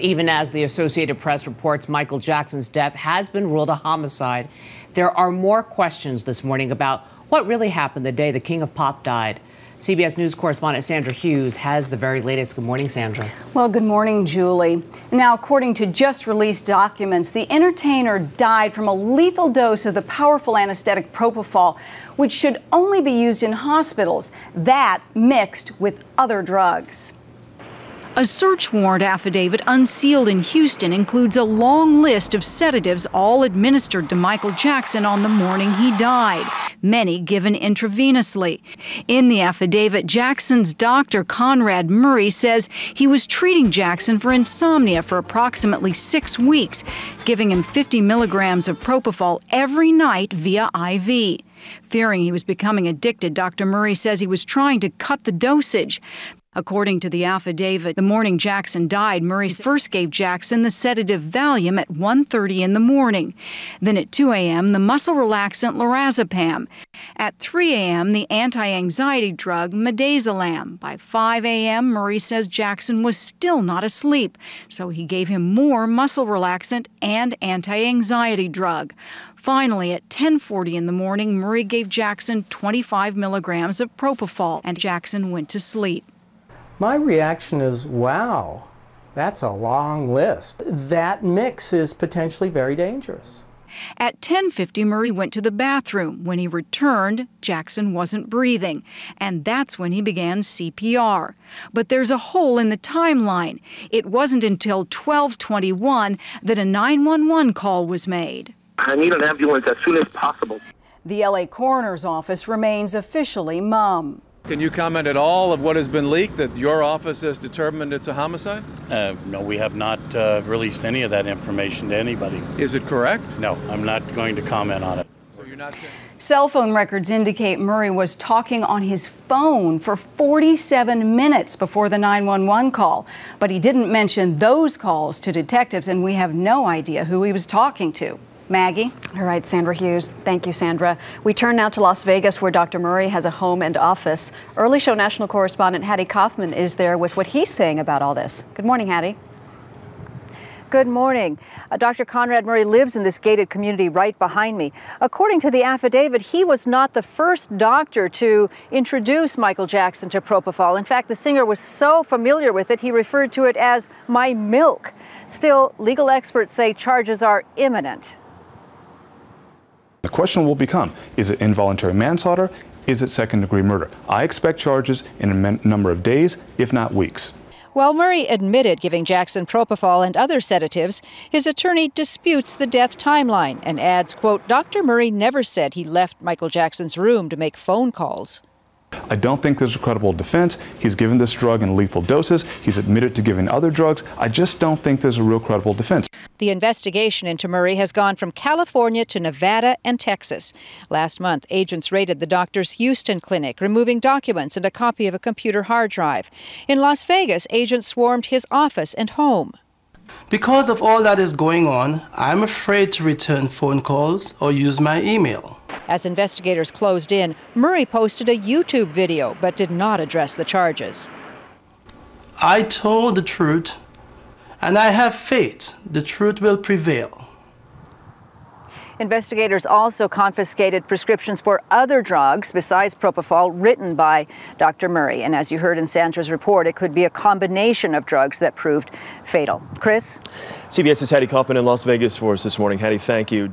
Even as the Associated Press reports Michael Jackson's death has been ruled a homicide, there are more questions this morning about what really happened the day the King of Pop died. CBS News correspondent Sandra Hughes has the very latest. Good morning, Sandra. Well, good morning, Julie. Now, according to just released documents, the entertainer died from a lethal dose of the powerful anesthetic propofol, which should only be used in hospitals. That mixed with other drugs. A search warrant affidavit unsealed in Houston includes a long list of sedatives all administered to Michael Jackson on the morning he died, many given intravenously. In the affidavit, Jackson's doctor, Conrad Murray, says he was treating Jackson for insomnia for approximately 6 weeks, giving him 50 milligrams of propofol every night via IV. Fearing he was becoming addicted, Dr. Murray says he was trying to cut the dosage. According to the affidavit, the morning Jackson died, Murray first gave Jackson the sedative Valium at 1:30 in the morning. Then at 2 a.m., the muscle relaxant lorazepam. At 3 a.m., the anti-anxiety drug midazolam. By 5 a.m., Murray says Jackson was still not asleep, so he gave him more muscle relaxant and anti-anxiety drug. Finally, at 10:40 in the morning, Murray gave Jackson 25 milligrams of propofol, and Jackson went to sleep. My reaction is, wow, that's a long list. That mix is potentially very dangerous. At 10:50, Murray went to the bathroom. When he returned, Jackson wasn't breathing, and that's when he began CPR. But there's a hole in the timeline. It wasn't until 12:21 that a 911 call was made. I need an ambulance as soon as possible. The LA coroner's office remains officially mum. Can you comment at all of what has been leaked, that your office has determined it's a homicide? No, we have not released any of that information to anybody. Is it correct? No, I'm not going to comment on it. So you're not saying... Cell phone records indicate Murray was talking on his phone for 47 minutes before the 911 call. But he didn't mention those calls to detectives, and we have no idea who he was talking to. Maggie? All right, Sandra Hughes. Thank you, Sandra. We turn now to Las Vegas, where Dr. Murray has a home and office. Early Show national correspondent Hattie Kauffman is there with what he's saying about all this. Good morning, Hattie. Good morning. Dr. Conrad Murray lives in this gated community right behind me. According to the affidavit, he was not the first doctor to introduce Michael Jackson to propofol. In fact, the singer was so familiar with it, he referred to it as my milk. Still, legal experts say charges are imminent. The question will become, is it involuntary manslaughter? Is it second-degree murder? I expect charges in a number of days, if not weeks. While Murray admitted giving Jackson propofol and other sedatives, his attorney disputes the death timeline and adds, quote, Dr. Murray never said he left Michael Jackson's room to make phone calls. I don't think there's a credible defense. He's given this drug in lethal doses. He's admitted to giving other drugs. I just don't think there's a real credible defense. The investigation into Murray has gone from California to Nevada and Texas. Last month, agents raided the doctor's Houston clinic, removing documents and a copy of a computer hard drive. In Las Vegas, agents swarmed his office and home. Because of all that is going on, I'm afraid to return phone calls or use my email. As investigators closed in, Murray posted a YouTube video but did not address the charges. I told the truth, and I have faith the truth will prevail. Investigators also confiscated prescriptions for other drugs besides propofol written by Dr. Murray. And as you heard in Sandra's report, it could be a combination of drugs that proved fatal. Chris? CBS's Hattie Kauffman in Las Vegas for us this morning. Hattie, thank you.